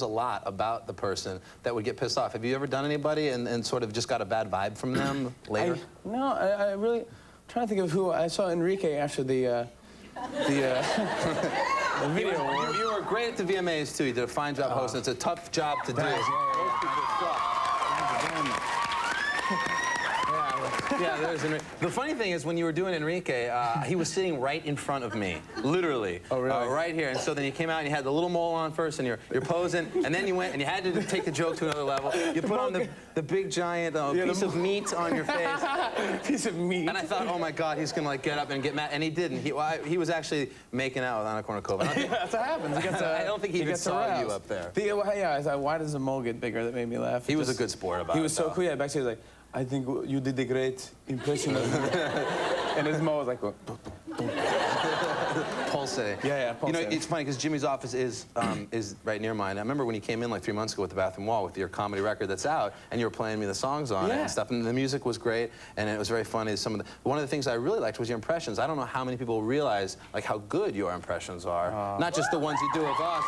a lot about the person that would get pissed off. Have you ever done anybody and sort of just got a bad vibe from them later? I really, I'm trying to think of who. I saw Enrique after the video. You were great at the VMAs, too. You did a fine job hosting. It's a tough job to do. Yeah, there's Enrique. The funny thing is, when you were doing Enrique, he was sitting right in front of me, literally. Oh, really? Right here. And so then you came out and you had the little mole on first, and you're posing, and then you went and you had to take the joke to another level. You put on the big giant piece of meat on your face. Piece of meat. And I thought, oh my God, he's gonna like get up and get mad, and he didn't. He was actually making out with Anna Kournikova. Yeah, that's what happens. I don't think he even saw aroused. you up there. Yeah, I thought, why does the mole get bigger? That made me laugh. He was a good sport about it. He was so cool. Yeah, backstage, like, I think you did a great impression of him. And his mole was like, pulsating. Yeah, pulsating. You know, it's funny because Jimmy's office is right near mine. I remember when you came in like 3 months ago with the Bathroom Wall with your comedy record that's out, and you were playing me the songs on it and stuff, and the music was great, and it was very funny. One of the things I really liked was your impressions. I don't know how many people realize like how good your impressions are, not just the ones you do of us.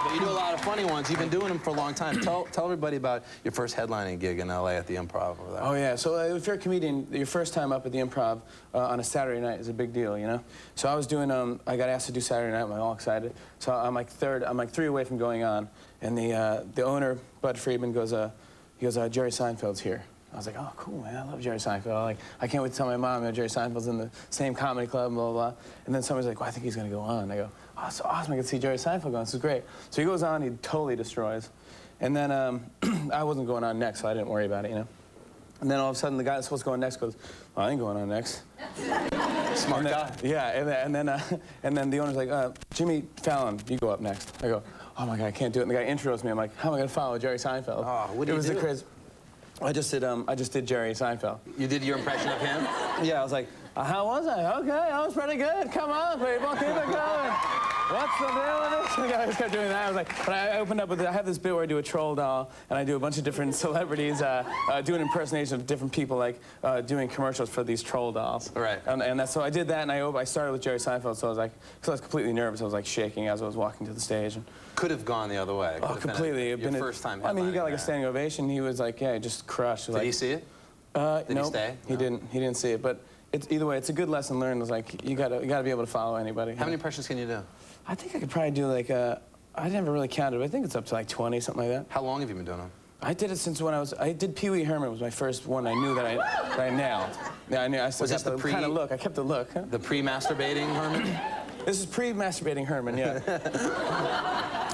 But you do a lot of funny ones. You've been doing them for a long time. Tell everybody about your first headlining gig in L.A. at the Improv over there. Oh, yeah. So if you're a comedian, your first time up at the Improv on a Saturday night is a big deal, you know? So I was doing, I got asked to do Saturday night. I'm all excited. So I'm like 3 away from going on. And the owner, Bud Friedman, goes, Jerry Seinfeld's here. I was like, oh, cool, man. I love Jerry Seinfeld. I can't wait to tell my mom, you know, Jerry Seinfeld's in the same comedy club, blah, blah, blah. And then somebody's like, well, I think he's going to go on. I go, oh, it's so awesome. I can see Jerry Seinfeld going. This is great. So he goes on. He totally destroys. And then I wasn't going on next, so I didn't worry about it, you know. And then all of a sudden, the guy that's supposed to go on next goes, well, I ain't going on next. Smart guy. Yeah, and then the owner's like, Jimmy Fallon, you go up next. I go, oh, my God, I can't do it. And the guy intros me. I'm like, how am I going to follow Jerry Seinfeld? Oh, what did you do? It was the crazy. I just did Jerry Seinfeld. You did your impression of him? Yeah, I was like, how was I? Okay, I was pretty good. Come on, people, keep it going. What's the deal with this? The guy just kept doing that. I was like, but I opened up with, I have this bit where I do a troll doll, and I do a bunch of different celebrities doing impersonations of different people, like doing commercials for these troll dolls. Right. And so I did that, and I started with Jerry Seinfeld, so I was like, because I was completely nervous, I was like shaking as I was walking to the stage. And could have gone the other way. Oh, completely. Your first time. I mean, he got like a standing ovation. He was like, yeah, he just crushed. Did he see it? Did he stay? He didn't. He didn't see it. But either way, it's a good lesson learned. It's like you gotta be able to follow anybody. How many impressions can you do? I think I could probably do like I never really counted, but I think it's up to like 20, something like that. How long have you been doing them? I did it since when I did Pee Wee Herman was my first one. I knew that I nailed. Yeah, I knew. I still was this the kind of look. I kept the look. Huh? The pre-masturbating Herman? This is pre-masturbating Herman, yeah.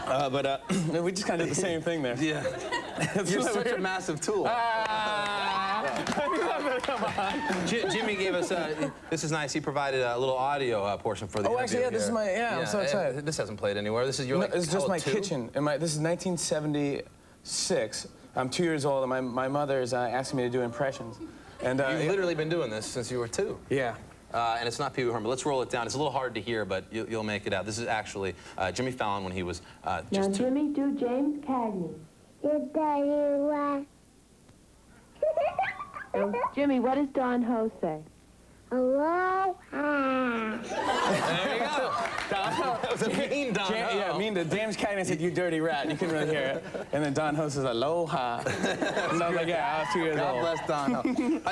But we just kind of did the same thing there. Yeah. You're such a massive tool. Come on. Jimmy gave us, this is nice, he provided a little audio portion for the interview. Oh, actually, yeah, this is my, I'm so excited. This hasn't played anywhere. This is your, like, this is just my kitchen. And this is 1976. I'm 2 years old, and my mother's asking me to do impressions. And you've literally been doing this since you were 2. Yeah. And it's not Pee Wee Herman. Let's roll it down. It's a little hard to hear, but you'll make it out. This is actually Jimmy Fallon when he was just now, Jimmy, do James Cagney. Jimmy, what does Don Ho say? Aloha. There you go. Don Ho. That was a mean Don Ho. Yeah, mean. James Cagney said, you dirty rat. You couldn't really hear it. And then Don Ho says, aloha. And I was like, yeah, I was 2 years old. God bless Don Ho.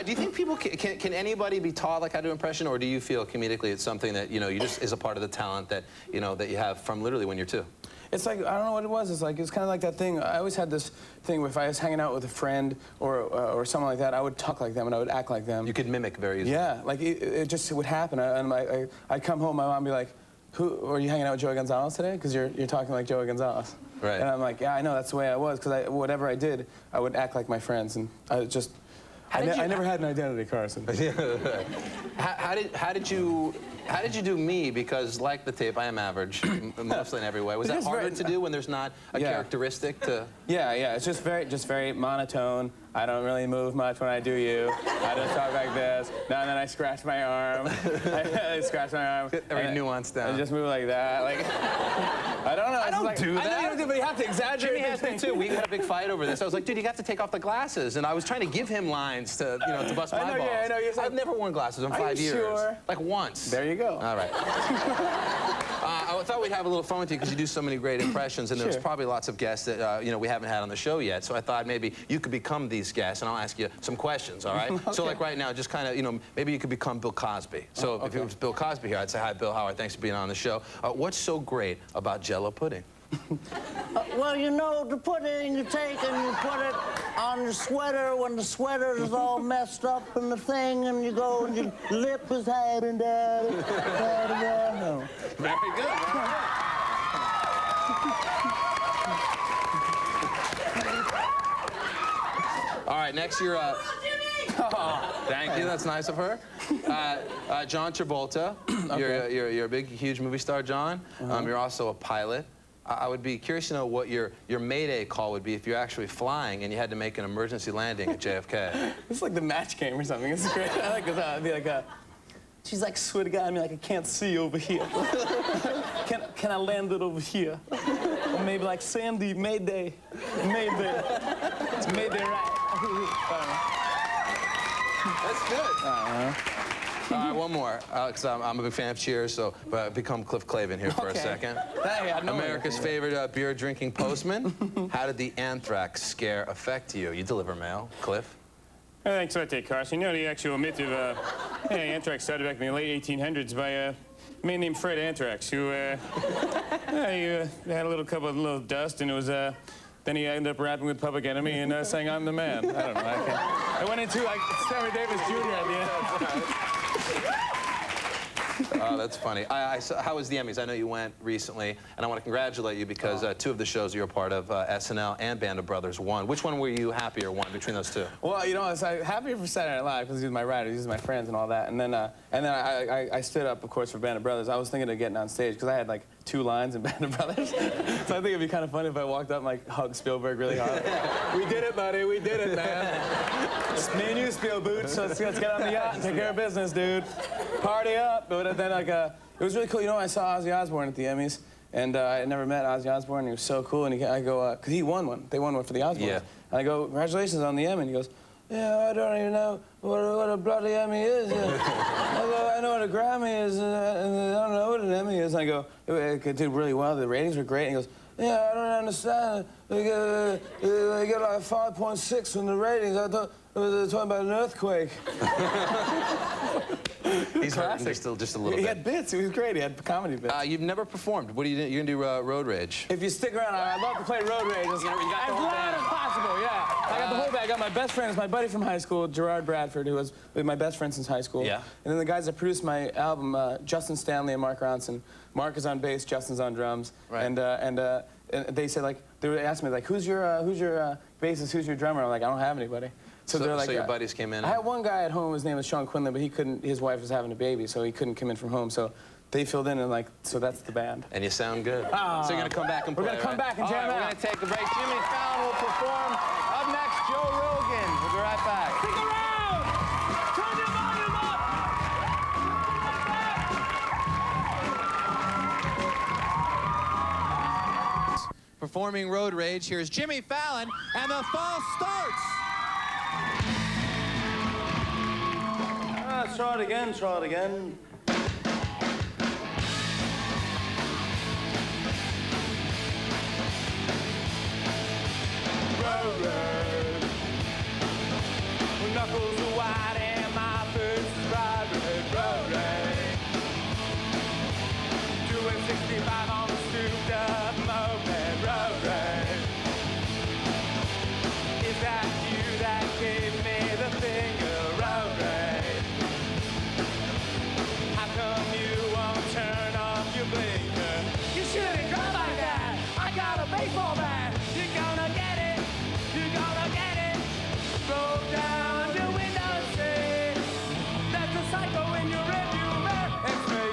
Do you think people can anybody be taught like how to do impression, or do you feel comedically it's something that, you know, you just is a part of the talent that, you know, that you have from literally when you're 2? It's like, I don't know what it was. It's like, it's kind of like that thing. I always had this thing where if I was hanging out with a friend or someone like that, I would talk like them and I would act like them. You could mimic very easily. Yeah, like it just would happen. I'd come home, my mom would be like, are you hanging out with Joey Gonzalez today? Because you're talking like Joey Gonzalez. Right. And I'm like, yeah, I know, that's the way I was. Because whatever I did, I would act like my friends. And I just, I never had an identity, Carson. How did you do me? Because like the tape, I am average, mostly in every way. Was that harder to do when there's not a characteristic to? Yeah, it's just very monotone. I don't really move much when I do you. I just talk like this. Now and then I scratch my arm. I scratch my arm. Every nuance down. I just move like that. Like, I don't know. I don't do that. I know you don't do, but you have to exaggerate. Jimmy has me too. We had a big fight over this. I was like, dude, you have to take off the glasses. And I was trying to give him lines to, you know, to bust my balls. Yeah, I know. I've never worn glasses in 5 years. Sure? Like once. There you go. All right. I thought we'd have a little fun with you because you do so many great impressions, and there's probably lots of guests that you know, we haven't had on the show yet. So I thought maybe you could become these guests, and I'll ask you some questions. All right? Okay. So like right now, just kind of, you know, maybe you could become Bill Cosby. So if it was Bill Cosby here, I'd say, hi, Bill Howard. Thanks for being on the show. What's so great about Jell-O pudding? Well, you know, the pudding you take and you put it on your sweater when the sweater is all messed up and the thing, and you go and your lip is hiding down. Very good. All right, next you're oh, thank you. That's nice of her. John Travolta. Okay. You're a big, huge movie star, John. You're also a pilot. I would be curious to know what your Mayday call would be if you're actually flying and you had to make an emergency landing at JFK. It's like the match game or something. It's great. I like this. It'd be like, she's like, swear to God, I mean, like, I can't see over here. Can I land it over here? Or maybe like, Sandy, Mayday. Mayday. It's Mayday, right? That's good. One more, because I'm a big fan of Cheers, so become Cliff Clavin here for a second. Hey, America's favorite beer-drinking postman. How did the anthrax scare affect you? You deliver mail, Cliff. Thanks for that, Carson. You know, the actual myth of anthrax started back in the late 1800s by a man named Fred Anthrax, who he had a little couple of little dust, and it was then he ended up rapping with Public Enemy and saying, "I'm the man." I don't know. I went into like Sammy Davis Jr. at the end. Oh, that's funny. How was the Emmys? I know you went recently, and I want to congratulate you because two of the shows you're a part of, SNL and Band of Brothers, won. Which one were you happier won between those two? Well, you know, I was happier for Saturday Night Live because he was my writer, he was my friends and all that. And then I stood up, of course, for Band of Brothers. I was thinking of getting on stage because I had like 2 lines in Band of Brothers. So I think it'd be kind of funny if I walked up and like hugged Spielberg really hard. We did it, buddy. We did it, man. It's me and you, Spielberg. So let's get on the yacht and take care of business, dude. Party up. But then like it was really cool. You know, I saw Ozzy Osbourne at the Emmys, and I had never met Ozzy Osbourne. And he was so cool. And I go, because he won one. They won one for the Osbournes. Yeah. And I go, congratulations on the Emmy. And he goes, yeah, I don't even know what a bloody Emmy is. I go, I know what a Grammy is, and I don't know what an Emmy is. And I go, it did really well. The ratings were great. And he goes, yeah, I don't understand. They get like 5.6 from the ratings. I thought they were talking about an earthquake. He's hurting just a little bit. He had bits. He was great. He had comedy bits. You've never performed. What are you doing? You're going to do Road Rage. If you stick around, I'd love to play Road Rage. As loud as possible, yeah. I got the whole bag. I got my best friend. It's my buddy from high school, Gerard Bradford, who was my best friend since high school. Yeah. And then the guys that produced my album, Justin Stanley and Mark Ronson. Mark is on bass, Justin's on drums. Right. And they said, like, they asked me, like, who's your bassist, who's your drummer? I'm like, I don't have anybody. So they're like, so your buddies came in? I had one guy at home, his name was Sean Quinlan, but he couldn't, his wife was having a baby, so he couldn't come in from home. So they filled in, and like, so that's the band. And you sound good. So you're going to come back and play, We're going to come back and jam out. We're going to take a break. Jimmy Fallon will perform. Up next, Joe Rogan. We'll be right back. Stick around! Turn your volume up! Performing Road Rage, here's Jimmy Fallon, and the fall starts. Try it again, try it again. Road rage. Knuckles are white and my face is bright red. Road rage. Doing 65 on the souped up moped. Road rage. Is that you that gave me the finger? Road rage. How come you won't turn off your blinker? You shouldn't drive like that. I got a baseball bat. You're gonna get it. You're gonna get it. Roll down your window seat. That's a psycho in your rearview mirror. It's me.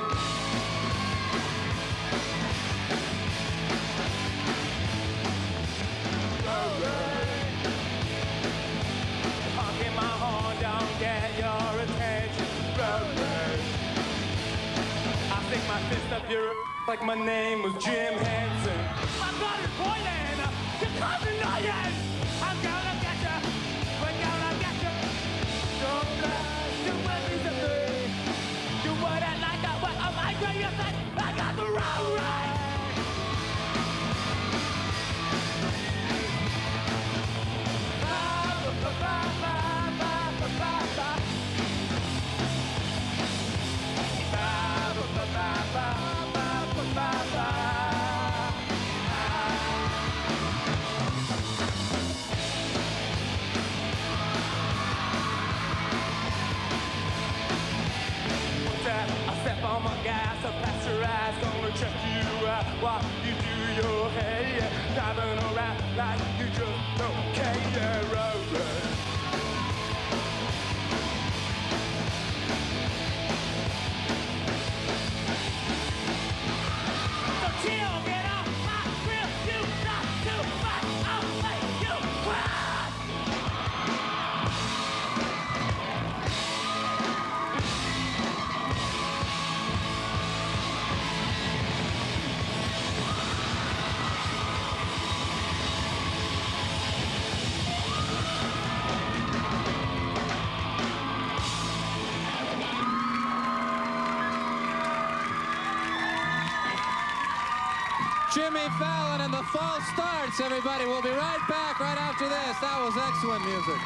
Road rage. your like my name was Jim Henson. My blood is boiling. You're causing noise. I'm gonna get you. We're gonna get you. Don't lie. You will be the thing. You wouldn't like that. What am I doing? You said I got the wrong right. I step on my gas, I pass your eyes, gonna check you out while you do your hair, driving around like you just don't care. So chill, get off my grill, you not too much, I'll make you cry. Jimmy Fallon and the False Starts, everybody. We'll be right back right after this. That was excellent music.